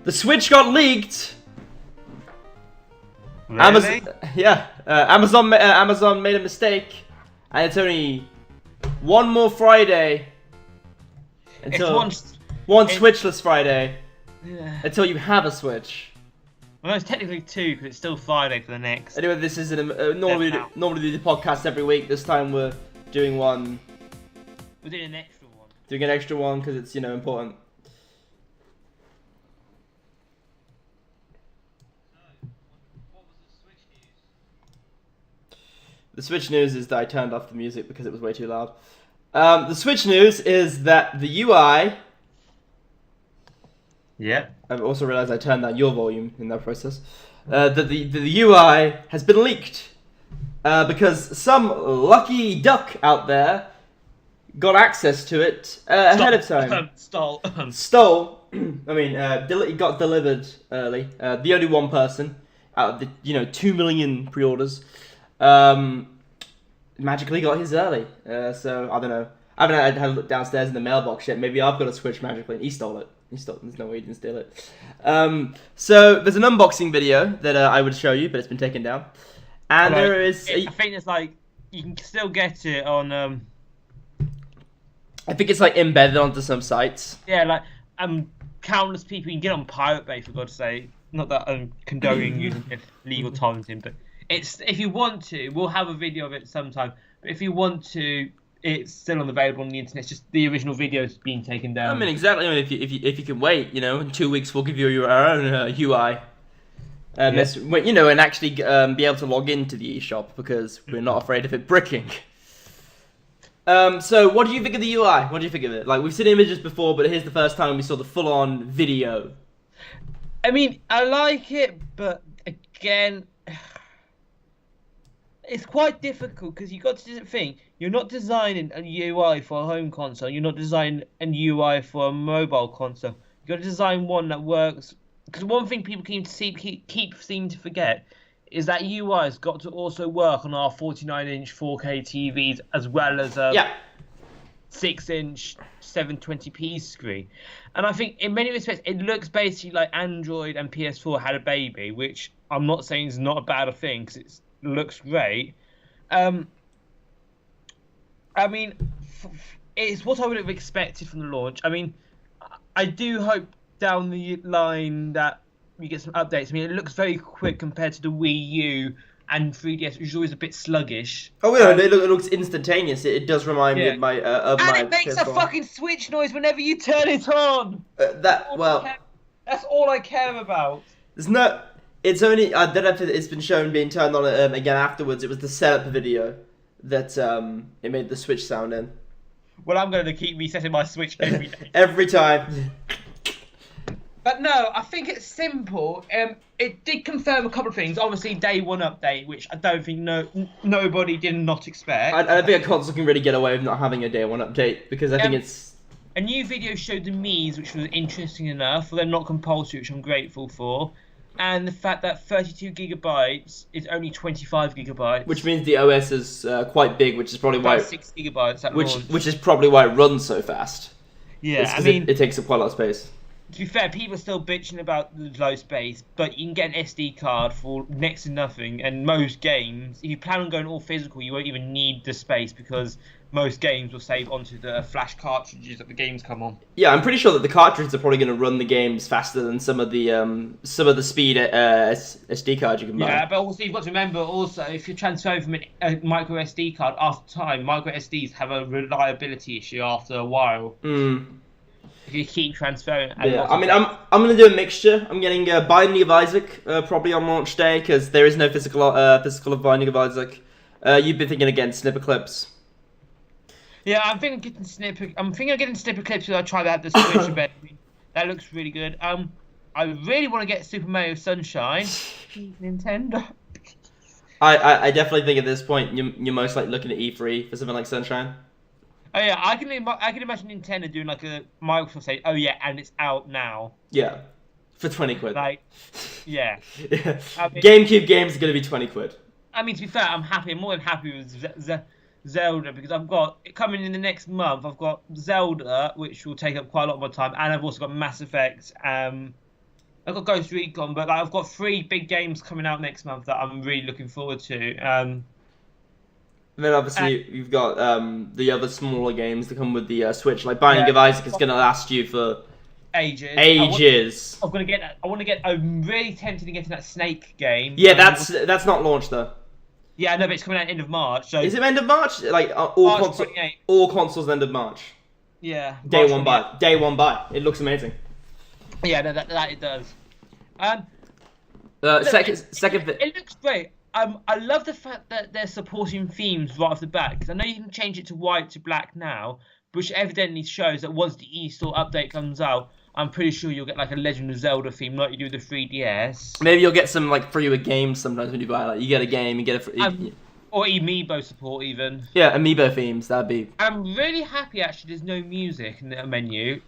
The Switch got leaked. Really? Amazon made a mistake, and it's only one more Friday until one Switchless Friday until you have a Switch. Well, it's technically 2 because it's still Friday for the next. Anyway, this is normally do the podcast every week. This time we're doing one. We're doing an extra one. Doing an extra one because it's important. The Switch news is that I turned off the music because it was way too loud. The Switch news is that the UI... Yeah. I've also realised I turned down your volume in that process. That the UI has been leaked. Because some lucky duck out there got access to it ahead of time. Stole. I mean, it got delivered early. The only one person out of the 2 million pre-orders. Magically got his early, so I don't know. I haven't had a look downstairs in the mailbox yet. Maybe I've got a Switch magically. And he stole it. There's no way he didn't steal it. So there's an unboxing video that I would show you, but it's been taken down. And there is. I think it's like you can still get it on. I think it's like embedded onto some sites. Yeah, like countless people you can get on Pirate Bay, for God's sake. Not that I'm condoning using illegal torrenting, but. It's if you want to, we'll have a video of it sometime. But if you want to, it's still available on the internet. It's just the original video is being taken down. I mean, exactly. I mean, if you can wait, in 2 weeks we'll give you our own UI, and actually be able to log into the eShop because we're not afraid of it bricking. So what do you think of the UI? What do you think of it? Like we've seen images before, but here's the first time we saw the full-on video. I mean, I like it, but again. It's quite difficult because you got to think you're not designing a UI for a home console. You're not designing a UI for a mobile console. You got to design one that works. Because one thing people keep seem to forget is that UI has got to also work on our 49-inch 4K TVs as well as a 6-inch 720p screen. And I think in many respects it looks basically like Android and PS4 had a baby, which I'm not saying is not a bad thing because it's looks great. I mean, it's what I would have expected from the launch. I mean, I do hope down the line that we get some updates. I mean, it looks very quick compared to the Wii U and 3DS, which is always a bit sluggish. Oh yeah, it looks instantaneous. It does remind me of my it makes PS4. a fucking Switch noise whenever you turn it on. That's all I care about. There's no. It's only I don't know if it's been shown being turned on again afterwards. It was the setup video that it made the Switch sound in. Well, I'm going to keep resetting my Switch every day. Every time. But no, I think it's simple. It did confirm a couple of things. Obviously, day one update, which I don't think nobody did not expect. I don't think a console can really get away with not having a day one update because I think it's. A new video showed the Mii's, which was interesting enough. They're not compulsory, which I'm grateful for. And the fact that 32 gigabytes is only 25 gigabytes, which means the OS is quite big, which is probably why 6 gigabytes at launch. Which is probably why it runs so fast. Yeah, I mean, it takes up quite a lot of space. To be fair, people are still bitching about the low space, but you can get an SD card for next to nothing. And most games, if you plan on going all physical, you won't even need the space because most games will save onto the flash cartridges that the games come on. Yeah, I'm pretty sure that the cartridges are probably going to run the games faster than some of the speed SD cards you can buy. Yeah, but also you've got to remember also if you're transferring from a micro SD card after time, micro SDs have a reliability issue after a while. If you keep transferring. Yeah, I mean, I'm going to do a mixture. I'm getting Binding of Isaac probably on launch day because there is no physical of Binding of Isaac. You've been thinking again snipper clips. Yeah, I'm thinking of getting snipper clips because I try to have the Switch a bit. That looks really good. I really want to get Super Mario Sunshine. Nintendo. I definitely think at this point you're most likely looking at E3 for something like Sunshine. Oh yeah, I can imagine Nintendo doing like a Microsoft say, oh yeah, and it's out now. Yeah, for 20 quid. Like, yeah. Yeah. I mean, GameCube games are going to be 20 quid. I mean, to be fair, I'm happy. I'm more than happy with Zelda because I've got coming in the next month. I've got Zelda, which will take up quite a lot of my time, and I've also got Mass Effect I've got Ghost Recon, but like, I've got 3 big games coming out next month that I'm really looking forward to. And then obviously you've got the other smaller games that come with the Switch, like Binding of Isaac is going to last you for ages. Ages. I want to get. I'm really tempted to get in that Snake game. Yeah, that's not launched though. Yeah, I know, but it's coming out end of March. So is it end of March? Like all consoles end of March. Yeah. Day one buy. It looks amazing. Yeah, no, that it does. Second. It looks great. I love the fact that they're supporting themes right off the bat, because I know you can change it to white to black now, which evidently shows that once the eStore update comes out, I'm pretty sure you'll get like a Legend of Zelda theme like you do with the 3DS. Maybe you'll get some like free with games sometimes when you buy, like you get a game, you get a free. Or Amiibo support even. Yeah, Amiibo themes, that'd be. I'm really happy actually there's no music in the menu.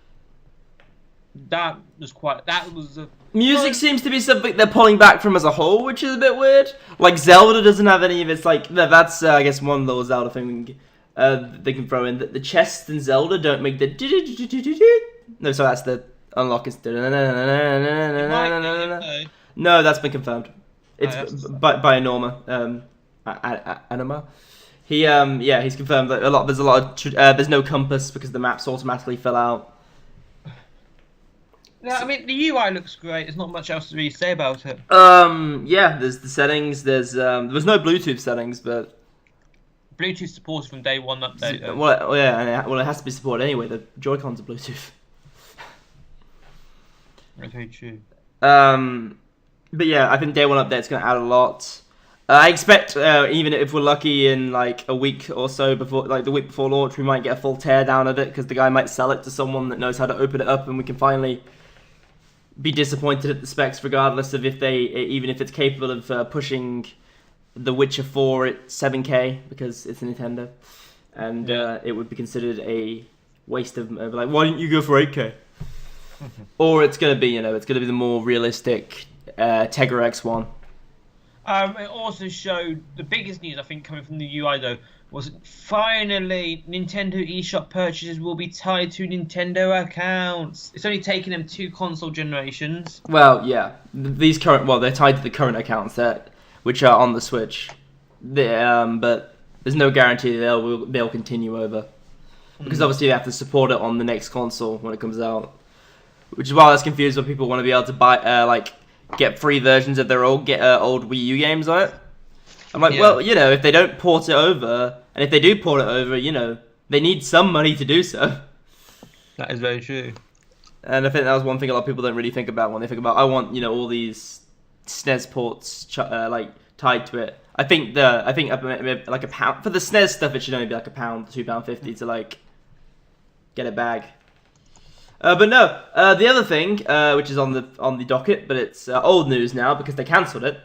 That was a... Music seems to be something they're pulling back from as a whole, which is a bit weird. Like Zelda doesn't have any of its like that's I guess one little Zelda thing they can throw in. The chests in Zelda don't make the no, so that's the unlock is no, that's been confirmed. It's by Norma Anima. He's confirmed that there's a lot of there's no compass because the maps automatically fill out. No, I mean the UI looks great. There's not much else to really say about it. Yeah, there's the settings. There's no Bluetooth settings, but Bluetooth supported from day one update. It has to be supported anyway. The Joy-Cons are Bluetooth. That's very true. But yeah, I think day one update's gonna add a lot. I expect even if we're lucky in like a week or so before, like the week before launch, we might get a full teardown of it because the guy might sell it to someone that knows how to open it up, and we can finally be disappointed at the specs, regardless of even if it's capable of pushing The Witcher 4 at 7K because it's a Nintendo, and it would be considered a waste of like, why didn't you go for 8K? Or it's gonna be the more realistic Tegra X1. It also showed the biggest news I think coming from the UI though was finally Nintendo eShop purchases will be tied to Nintendo accounts. It's only taken them 2 console generations. Well, yeah, they're tied to the current accounts which are on the Switch. But there's no guarantee they'll continue over because obviously they have to support it on the next console when it comes out. Which is why I was confused when people want to be able to buy get free versions of their old Wii U games on it. I'm like, well, if they don't port it over, and if they do port it over, they need some money to do so. That is very true. And I think that was one thing a lot of people don't really think about when they think about, I want, all these SNES ports tied to it. I think like a pound for the SNES stuff, it should only be like £1, £2.50 to like get a bag. But no, the other thing, which is on the docket, but it's old news now because they cancelled it,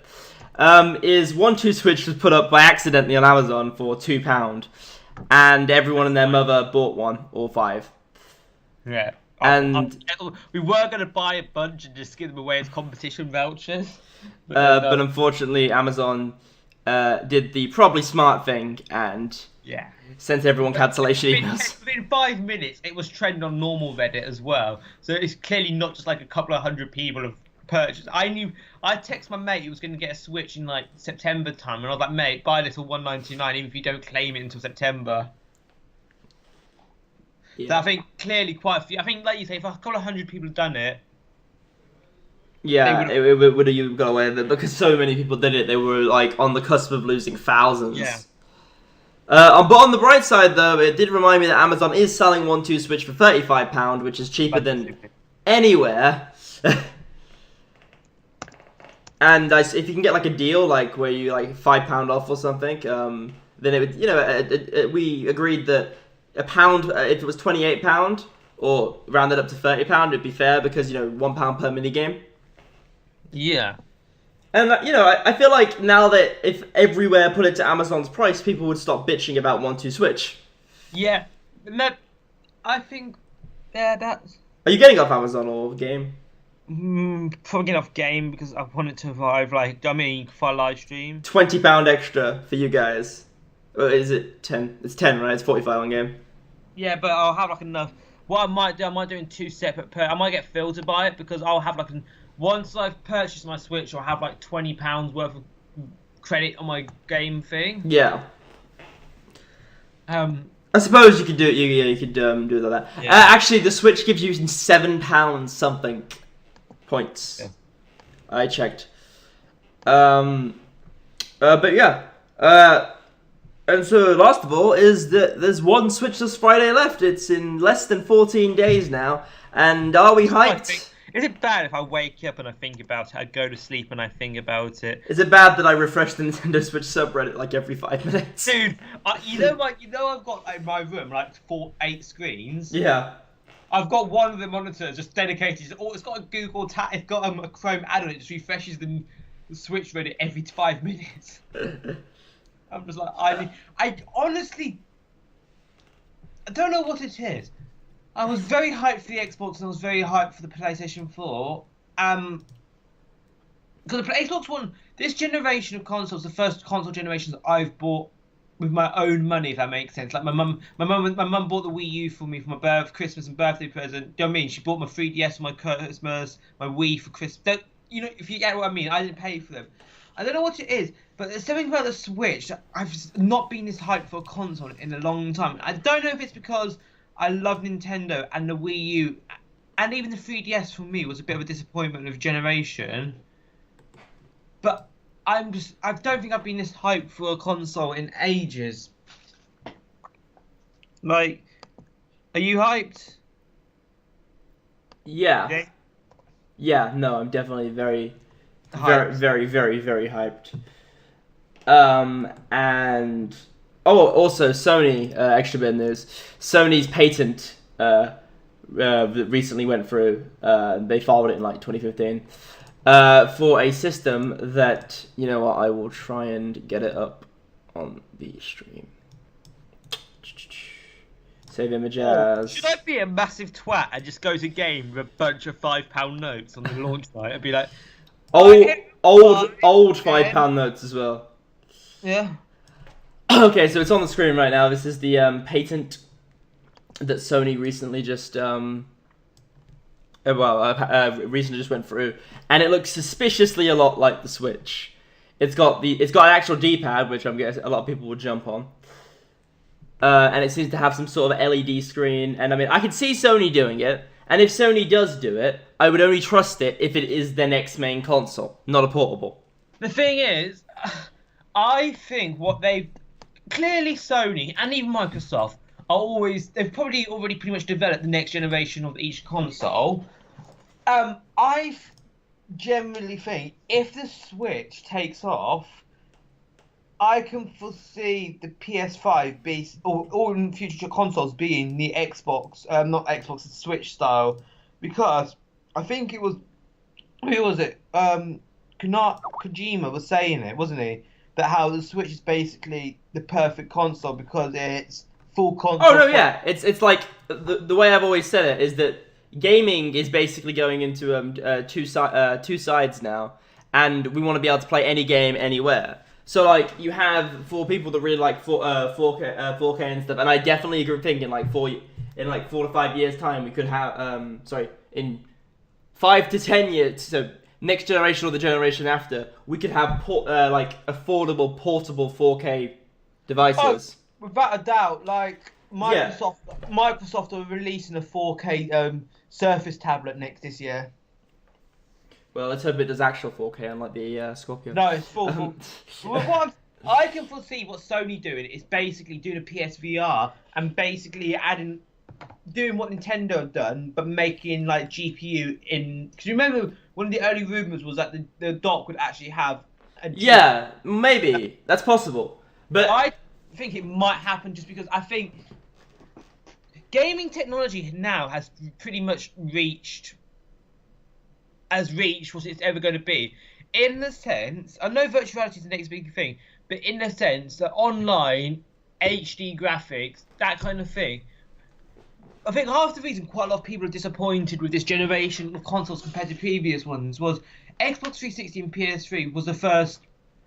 is 1-2-Switch was put up by accidentally on Amazon for £2, and everyone and their mother bought one or 5. Yeah. And we were going to buy a bunch and just give them away as competition vouchers. But unfortunately, Amazon did the probably smart thing and sent everyone cancellation emails. Within 5 minutes, it was trending on normal Reddit as well. So it's clearly not just like a couple of hundred people have purchased. I texted my mate who was going to get a Switch in like September time, and I was like, mate, buy this for $199 even if you don't claim it until September. Yeah. So I think clearly quite a few. I think, like you say, if a couple of hundred people have done it. Yeah, it would have got away with it because so many people did it. They were like on the cusp of losing thousands. Yeah. But on the bright side, though, it did remind me that Amazon is selling 1-2-Switch for £35, which is cheaper than anywhere. And if you can get like a deal, like where you like £5 off or something, then it would. We agreed that £1, if it was £28 or rounded up to £30, it'd be fair because £1 per minigame. Yeah. And I feel like now that if everywhere put it to Amazon's price, people would stop bitching about 1-2-Switch. Yeah. No, I think that's. Are you getting off Amazon or Game? Probably getting off Game because I want it to survive. For a live stream. £20 extra for you guys. Or is it 10? It's 10, right? It's 45 on Game. Yeah, but I'll have like enough. what I might do in two separate. I might get Phil to buy it because I'll have like once I've purchased my Switch, I'll have like £20 worth of credit on my game thing. Yeah. Um. I suppose you could do it. You could do it like that. Yeah. Actually, the Switch gives you £7 something points. Yeah. I checked. But yeah. And so last of all is that there's one Switchless Friday left. It's in less than 14 days now. And are we hyped? Is it bad if I wake up and I think about it? I go to sleep and I think about it. Is it bad that I refresh the Nintendo Switch subreddit like every 5 minutes? Dude, you know I've got in my room like 8 screens. Yeah. I've got one of the monitors just dedicated. It's got a Google tab. It's got a Chrome add-on. It just refreshes the Switch Reddit every 5 minutes. I'm just like, I honestly, I don't know what it is. I was very hyped for the Xbox and I was very hyped for the PlayStation 4. Because the Xbox One, this generation of consoles, the first console generations I've bought with my own money, if that makes sense. Like my mum bought the Wii U for me for my Christmas and birthday present. Do you know what I mean? She bought my 3DS for my Christmas, my Wii for Christmas. You know, if you get what I mean, I didn't pay for them. I don't know what it is, but there's something about the Switch that I've just not been this hyped for a console in a long time. I don't know if it's because I love Nintendo and the Wii U, and even the 3DS for me was a bit of a disappointment of generation. But I don't think I've been this hyped for a console in ages. Like, are you hyped? Yeah. Okay. Yeah, no, I'm definitely very Hyped. very hyped. And also Sony, extra bit of news. Sony's patent recently went through. They filed it in like 2015 for a system that, you know what, I will try and get it up on the stream. Save images. Should I be a massive twat and just go to game with a bunch of £5 notes on the launch night and be like, old £5 notes as well. yeah. Okay, so it's on the screen right now. This is the patent that Sony recently just recently just went through, and it looks suspiciously a lot like the Switch. It's got an actual D-pad, which I'm guessing a lot of people will jump on. And it seems to have some sort of LED screen, and I mean, I could see Sony doing it, and if Sony does do it, I would only trust it if it is their next main console, not a portable. The thing is, I think clearly Sony and even Microsoft they've probably already pretty much developed the next generation of each console. I generally think if the Switch takes off, I can foresee the PS5 or in future consoles being the Xbox, not Xbox, the Switch style, because I think it was, who was it? Kojima was saying it, wasn't he? That how the Switch is basically the perfect console because it's full console. Oh no, yeah, it's like the way I've always said it is that gaming is basically going into two sides now, and we want to be able to play any game anywhere. So like you have for people that really like 4K and stuff, and I definitely agree thinking like 4 to 5 years time we could have in 5 to 10 years, so next generation or the generation after, we could have affordable portable 4K devices. Oh, without a doubt, like Microsoft are releasing a 4K Surface tablet this year. Well, let's hope it does actual 4K, unlike the Scorpio. No, it's full. I can foresee what Sony doing is basically doing a PSVR and basically doing what Nintendo have done, but making like GPU in. Because remember, one of the early rumors was that the dock would actually have a GPU. Yeah, maybe that's possible, but I think it might happen just because I think gaming technology now has pretty much reached what it's ever going to be. In the sense, I know virtual reality is the next big thing, but in the sense that online, HD graphics, that kind of thing. I think half the reason quite a lot of people are disappointed with this generation of consoles compared to previous ones was Xbox 360 and PS3 was the first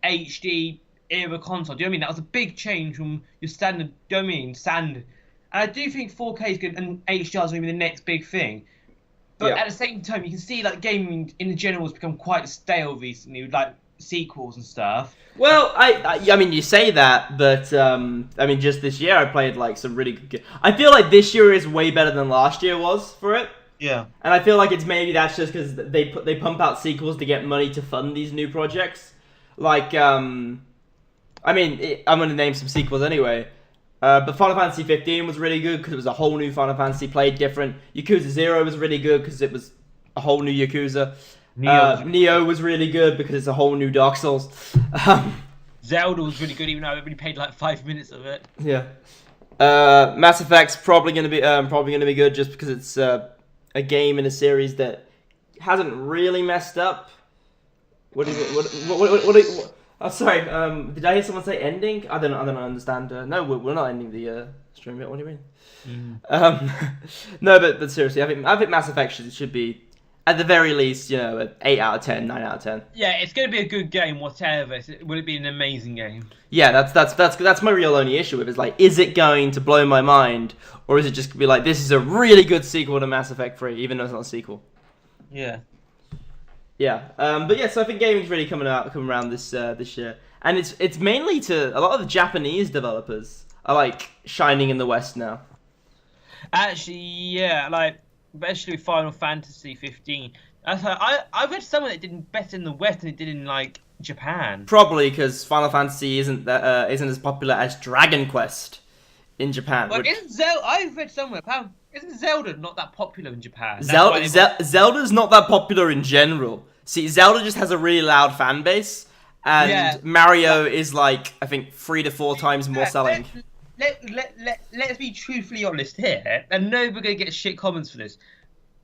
HD era console. Do you know what I mean? That was a big change from your standard, standard. And I do think 4K is good, and HDR is going to be the next big thing. But Yeah. at the same time, you can see like gaming in general has become quite stale recently with like sequels and stuff. Well, I mean, you say that, but I mean, just this year I played like some really good. I feel like this year is way better than last year was for it, Yeah. and I feel like it's maybe that's just because they pump out sequels to get money to fund these new projects. Like, I mean, I'm gonna name some sequels anyway. But Final Fantasy 15 was really good because it was a whole new Final Fantasy, played different. Yakuza 0 was really good because it was a whole new Yakuza. Neo was really good because it's a whole new Dark Souls. Zelda was really good, even though I only played like 5 minutes of it. Yeah. Mass Effect's probably gonna be good just because it's a game in a series that hasn't really messed up. What is it? Oh, sorry. Did I hear someone say ending? I don't understand. No, we're not ending the stream yet. What do you mean? No, but seriously, I think Mass Effect should be, at the very least, you know, an 8 out of 10, 9 out of 10. Yeah, it's going to be a good game, whatever. Will it be an amazing game? Yeah, that's my real only issue with it. Is like, is it going to blow my mind, or is it just gonna be like, this is a really good sequel to Mass Effect 3, even though it's not a sequel? Yeah. Yeah, but yeah, so I think gaming's really coming around this year, and it's mainly to a lot of the Japanese developers are like shining in the West now. Actually, yeah, like especially with Final Fantasy 15. I read someone that did better in the West than it did in like Japan. Probably because Final Fantasy isn't as popular as Dragon Quest in Japan. Well, isn't Zelda? I've read somewhere. Isn't Zelda not that popular in Japan? Zelda's not that popular in general. See, Zelda just has a really loud fan base, and Mario is like, I think, 3 to 4 times more selling. Let's be truthfully honest here, and no, we're gonna get shit comments for this.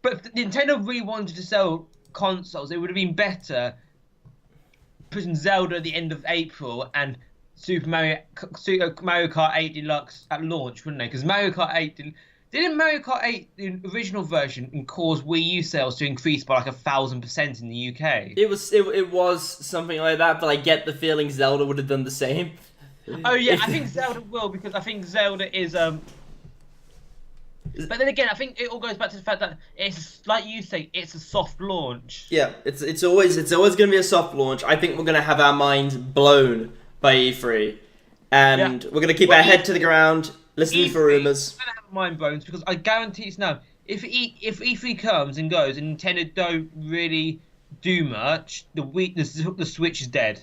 But if Nintendo really wanted to sell consoles, it would have been better putting Zelda at the end of April and Super Mario Kart 8 Deluxe at launch, wouldn't they? Because Mario Kart 8 didn't Mario Kart 8, the original version, cause Wii U sales to increase by like 1,000% in the UK? It was something like that, but I get the feeling Zelda would have done the same. Oh yeah, I think Zelda will, because I think Zelda is But then again, I think it all goes back to the fact that it's like you say, it's a soft launch. Yeah, it's always going to be a soft launch. I think we're going to have our minds blown by E3, and we're going to keep our head to the ground, listening for rumors. We're going to have mind bones, because I guarantee it's now. If E3 comes and goes and Nintendo don't really do much, the Switch is dead.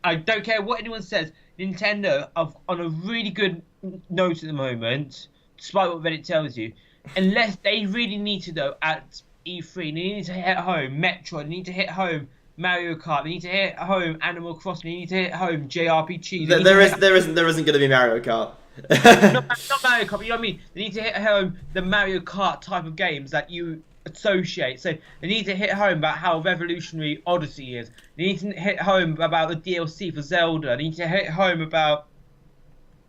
I don't care what anyone says. Nintendo are on a really good note at the moment, despite what Reddit tells you. Unless they really need to, though, at E3, they need to hit home Metroid, they need to hit home Mario Kart, they need to hit home Animal Crossing, they need to hit home JRPG. There isn't going to be Mario Kart. not Mario Kart, but you know what I mean? They need to hit home the Mario Kart type of games that you associate. So they need to hit home about how revolutionary Odyssey is. They need to hit home about the DLC for Zelda. They need to hit home about.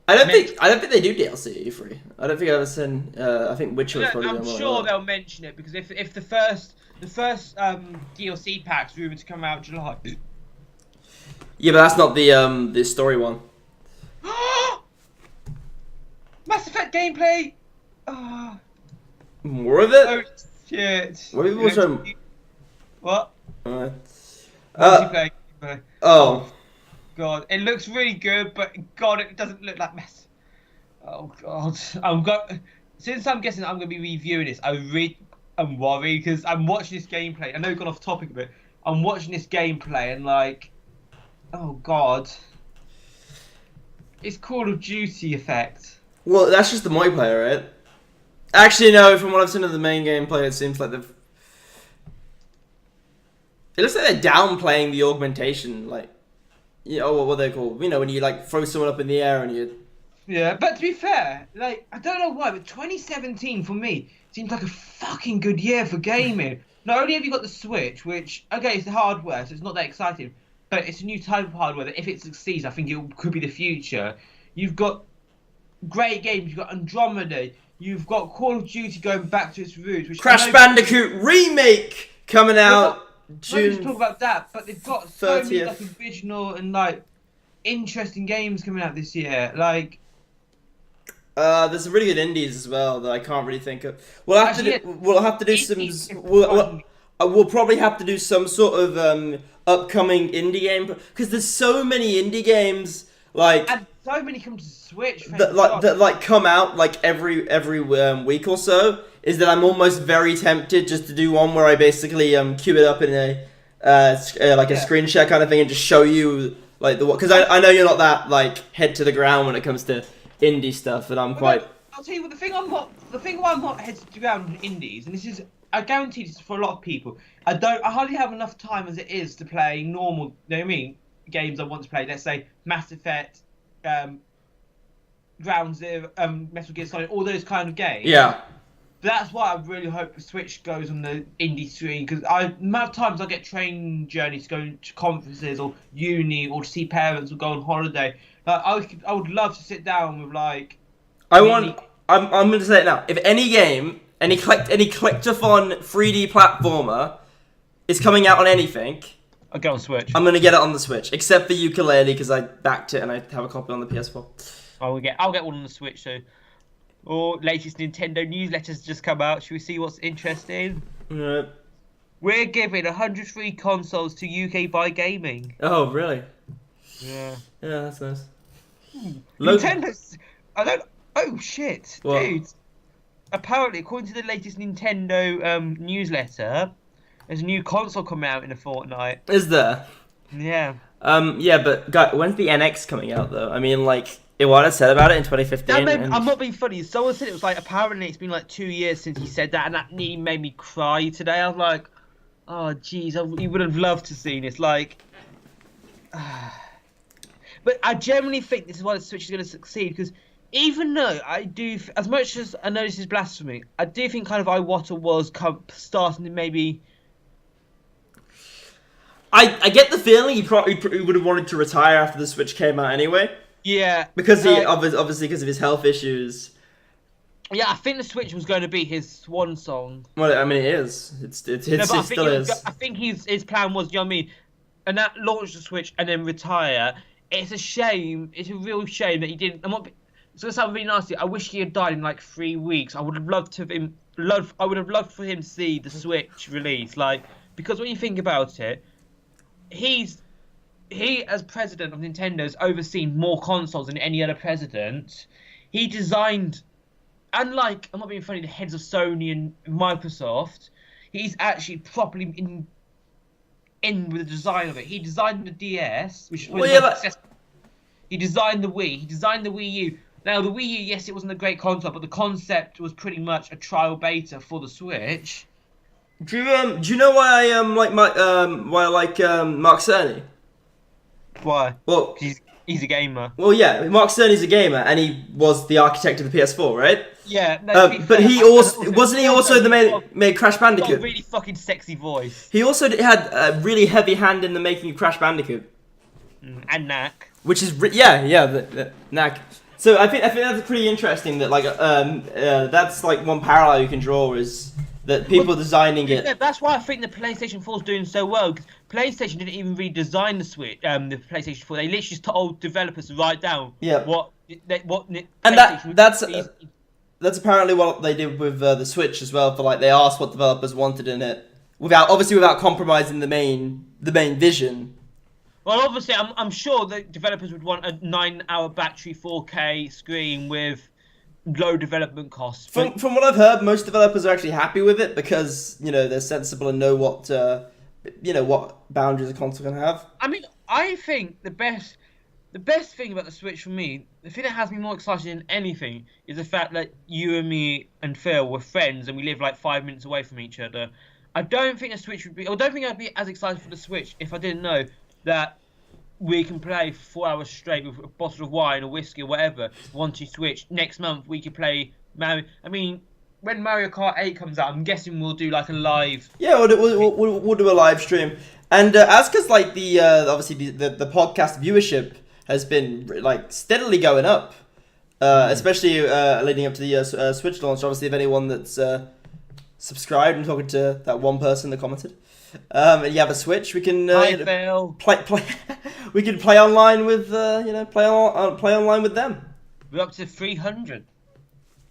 I don't think they do DLC E3. I don't think I've ever seen. I think Witcher was probably. I'm sure they'll mention it, because if the first DLC pack's rumored to come out in July. Yeah, but that's not the story one. Mass Effect gameplay. More of it. Oh shit. What have people shown? What? Multiplayer. Oh. God, it looks really good, but God, it doesn't look like mess. Oh God, since I'm guessing I'm gonna be reviewing this, I'm worried, because I'm watching this gameplay. I know we've gone off topic a bit. I'm watching this gameplay and like, oh God, it's Call of Duty effect. Well, that's just the multiplayer, right? Actually, no. From what I've seen of the main gameplay, it seems like they've. It looks like they're downplaying the augmentation, like. You know, what they call, you know, when you like throw someone up in the air and you. Yeah, but to be fair, like, I don't know why, but 2017 for me seems like a fucking good year for gaming. Not only have you got the Switch, which, okay, it's the hardware, so it's not that exciting, but it's a new type of hardware that if it succeeds, I think it could be the future. You've got great games, you've got Andromeda, you've got Call of Duty going back to its roots. Which Crash Bandicoot Remake coming out. June. Not just talk about that, but they've got so 30th. many like original and like interesting games coming out this year. Like, There's some really good indies as well that I can't really think of. We'll have Actually, to do, we'll have to do indies some. is We'll probably have to do some sort of upcoming indie game because there's so many indie games like and so many come to Switch. Thank that God. like come out like every week or so. Is that I'm almost very tempted just to do one where I basically queue it up in a like a screen share kind of thing and just show you like the because I know you're not that like head to the ground when it comes to indie stuff, and I'm quite. I'll tell you what. The thing why I'm not head to the ground with indies, and this is I guarantee this is for a lot of people. I hardly have enough time as it is to play normal. You know what I mean? Games I want to play. Let's say Mass Effect, Ground Zero, Metal Gear Solid, all those kind of games. Yeah. That's why I really hope the Switch goes on the indie screen, because the amount of times I get train journeys to go to conferences or uni or to see parents or go on holiday. Like I would love to sit down with like. I'm going to say it now. If any game, any collectathon 3D platformer is coming out on anything, I'll go on Switch. I'm going to get it on the Switch, except for Ukulele because I backed it and I have a copy on the PS4. I'll get one on the Switch. So. Or latest Nintendo newsletters just come out. Should we see what's interesting? Right. We're giving 100 free consoles to UK Buy Gaming. Oh, really? Yeah. Yeah, that's nice. Nintendo's... Oh, shit. What? Dude. Apparently, according to the latest Nintendo newsletter, there's a new console coming out in a fortnight. Is there? Yeah. Yeah, but guys, when's the NX coming out, though? I mean, like... Iwata said about it in 2015. I'm not being funny. Someone said it was like apparently it's been like 2 years since he said that, and that nearly made me cry today. I was like, oh jeez, he would have loved to seen this. Like, but I genuinely think this is why the Switch is going to succeed, because even though I do, as much as I know this is blasphemy, I do think kind of Iwata was starting to maybe. I get the feeling he probably would have wanted to retire after the Switch came out anyway. Yeah, because obviously because of his health issues. Yeah, I think the Switch was going to be his swan song. Well, I mean, it is. It still is. I think his plan was, you know what I mean, and that launch the Switch and then retire. It's a shame. It's a real shame that he didn't. It's going to sound really nasty. I wish he had died in like 3 weeks. I would have loved for him to see the Switch release. Like, because when you think about it, he, as president of Nintendo, has overseen more consoles than any other president. He designed, unlike, I'm not being funny, the heads of Sony and Microsoft, he's actually properly in with the design of it. He designed the DS, which was he designed the Wii, he designed the Wii U. Now, the Wii U, yes, it wasn't a great console, but the concept was pretty much a trial beta for the Switch. Do you know why I like Mark Cerny? Why? Well, he's a gamer. Well, yeah, Mark Cerny's a gamer, and he was the architect of the PS4, right? Yeah. No, but he also wasn't he also the made Crash Bandicoot? Got a really fucking sexy voice. He also had a really heavy hand in the making of Crash Bandicoot. And Knack. Which is the Knack. So I think that's pretty interesting. That that's like one parallel you can draw is that people designing it. Yeah, that's why I think the PlayStation 4 is doing so well. Because PlayStation didn't even redesign the Switch, the PlayStation 4. They literally just told developers to write down what. And that's apparently what they did with the Switch as well. For like they asked what developers wanted in it, without compromising the main vision. Well, obviously, I'm sure that developers would want a 9-hour battery 4K screen with low development costs. From what I've heard, most developers are actually happy with it because they're sensible and know what what boundaries a console can have. I mean, I think the best thing about the Switch for me, the thing that has me more excited than anything, is the fact that you and me and Phil were friends and we live like 5 minutes away from each other. I don't think I'd be as excited for the Switch if I didn't know that we can play 4 hours straight with a bottle of wine or whiskey or whatever once you Switch. Next month we could play Mario. I mean, when Mario Kart 8 comes out, I'm guessing we'll do like a live. Yeah, we'll do a live stream. And as because like obviously the podcast viewership has been like steadily going up, especially leading up to the Switch launch. Obviously, if anyone that's subscribed, I'm talking to that one person that commented. And you have a Switch, we can play. We can play online with play online with them. We're up to 300.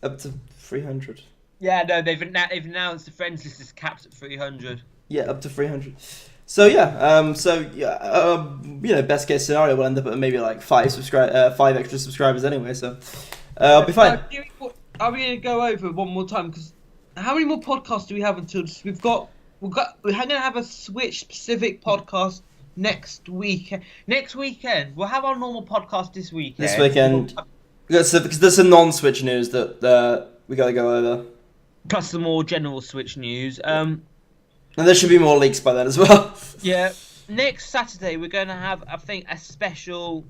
Up to 300. Yeah, no, they've announced the friends list is capped at 300. Yeah, up to 300. So yeah, best case scenario, we'll end up at maybe like five extra subscribers anyway. So I'll be fine. Are we gonna go over one more time? Because how many more podcasts do we have until we're gonna have a Switch specific podcast next week. Next weekend we'll have our normal podcast this weekend. This weekend, because there's some non-Switch news that we gotta go over. Plus some more general Switch news. And there should be more leaks by then as well. Yeah. Next Saturday we're gonna have, I think, a special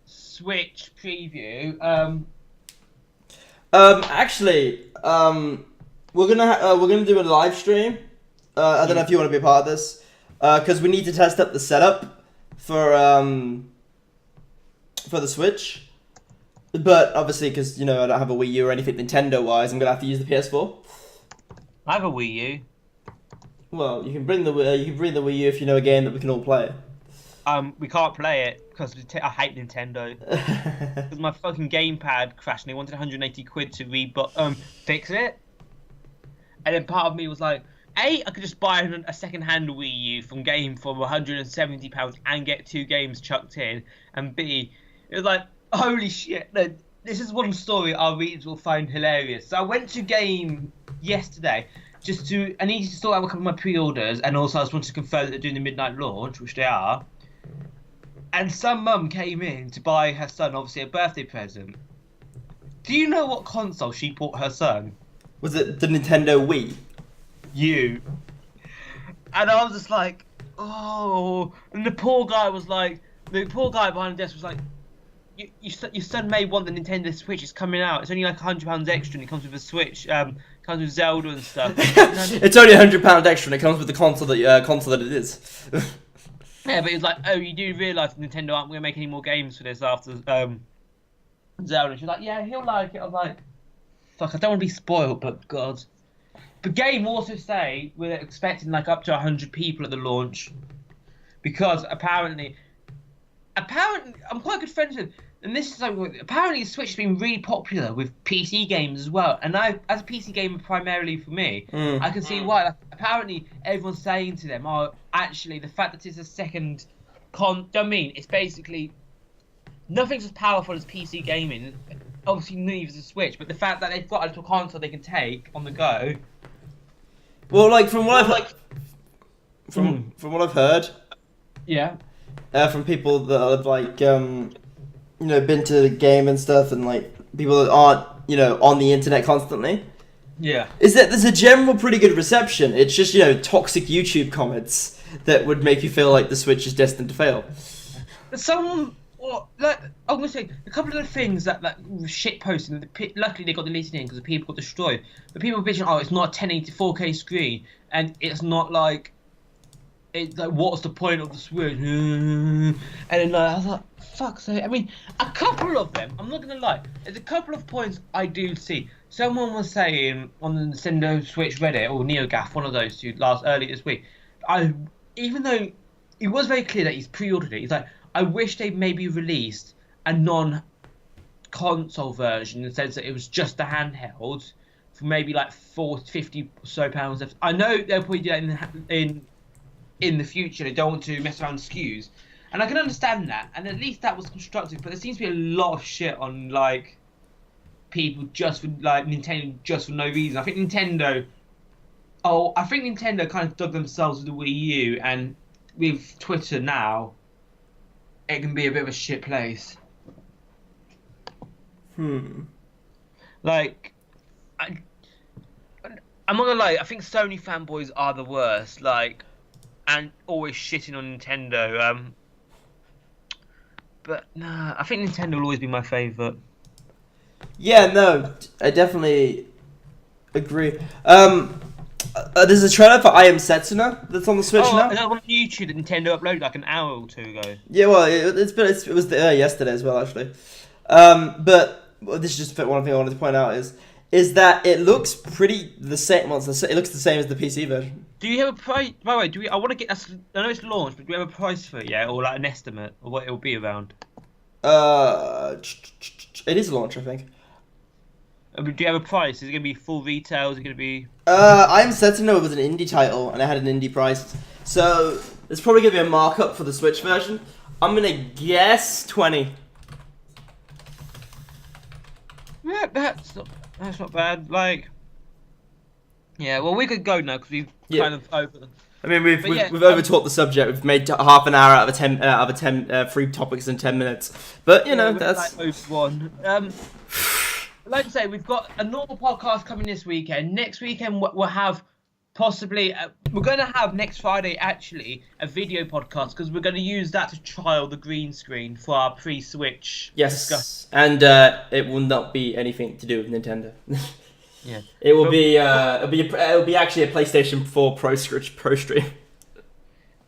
Switch preview. We're gonna do a live stream. I don't know if you want to be a part of this, because we need to test up the setup for the Switch. But obviously, because I don't have a Wii U or anything Nintendo-wise, I'm gonna have to use the PS4. I have a Wii U. Well, you can bring the Wii U if you know a game that we can all play. We can't play it because I hate Nintendo. Because my fucking gamepad crashed and they wanted 180 quid to fix it. And then part of me was like, A, I could just buy a second-hand Wii U from Game for £170 and get 2 games chucked in. And B, it was like, holy shit, no, this is one story our readers will find hilarious. So I went to Game yesterday I needed to sort out a couple of my pre-orders, and also I just wanted to confirm that they're doing the midnight launch, which they are. And some mum came in to buy her son, obviously, a birthday present. Do you know what console she bought her son? Was it the Nintendo Wii? You. And I was just like, oh. And the poor guy behind the desk was like, your son may want the Nintendo Switch. It's coming out. It's only like £100 extra, and it comes with a Switch. Comes with Zelda and stuff. It's only £100 extra, and it comes with the console that it is. Yeah, but he was like, oh, you do realise Nintendo aren't going to make any more games for this after Zelda? And she was like, yeah, he'll like it. I was like, fuck, I don't want to be spoiled, but God. But Game also say we're expecting like up to 100 people at the launch, because apparently I'm quite good friends with. And this is like, apparently the Switch has been really popular with PC games as well. And as a PC gamer primarily for me, I can see why. Like, apparently everyone's saying to them, oh, actually the fact that it's a second it's basically nothing's as powerful as PC gaming. Obviously neither is a Switch, but the fact that they've got a little console they can take on the go. Well, like from what I've heard, yeah, from people that have like been to the game and stuff, and like people that aren't on the internet constantly, yeah, is that there's a general pretty good reception. It's just toxic YouTube comments that would make you feel like the Switch is destined to fail. I'm gonna say a couple of the things that shit posting. Luckily they got deleted in because the people got destroyed. But people were bitching, oh, it's not a 1080 4K screen, and it's not like. It's like, what's the point of the Switch? And then I was like, fuck. So I mean, a couple of them. I'm not gonna lie. There's a couple of points I do see. Someone was saying on the Nintendo Switch Reddit or NeoGAF, one of those two, early this week. Even though it was very clear that he's pre-ordered it, he's like, I wish they maybe released a non-console version in the sense that it was just a handheld for maybe like £50 or so. I know they'll probably do that in the future. They don't want to mess around with SKUs, and I can understand that, and at least that was constructive. But there seems to be a lot of shit on like people just for like Nintendo just for no reason. I think Nintendo kind of dug themselves with the Wii U, and with Twitter now, it can be a bit of a shit place. Like, I'm not gonna lie, I think Sony fanboys are the worst. Like, and always shitting on Nintendo. But nah, I think Nintendo will always be my favourite. Yeah, no, I definitely agree. There's a trailer for I Am Setsuna that's on the Switch now. That one on YouTube that Nintendo uploaded like an hour or two ago. Yeah, well, it was yesterday as well, actually. But this is just one thing I wanted to point out is that it looks pretty the same. Well, it looks the same as the PC version. Do you have a price? By the way, I want to get. I know it's launched, but do we have a price for it yet, or like an estimate of what it will be around? It is a launch, I think. Do you have a price? Is it going to be full retail? Is it going to be... I'm said to know it was an indie title, and it had an indie price. So, there's probably going to be a markup for the Switch version. I'm going to guess 20. Yeah, that's not bad. Like, yeah, well, we could go now because we've kind of over. I mean, we've overtalked the subject. We've made half an hour out of a 10 free topics in 10 minutes. But you know, that's like one. Like I say, we've got a normal podcast coming this weekend. Next weekend we'll have possibly we're going to have next Friday actually a video podcast because we're going to use that to trial the green screen for our pre-Switch. Yes, and it will not be anything to do with Nintendo. Yeah, it will be actually a PlayStation 4 Pro stream.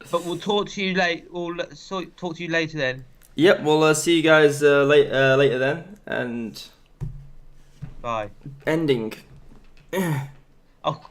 But we'll talk to you talk to you later then. Yep, we'll see you guys later then, and bye. Ending. Oh.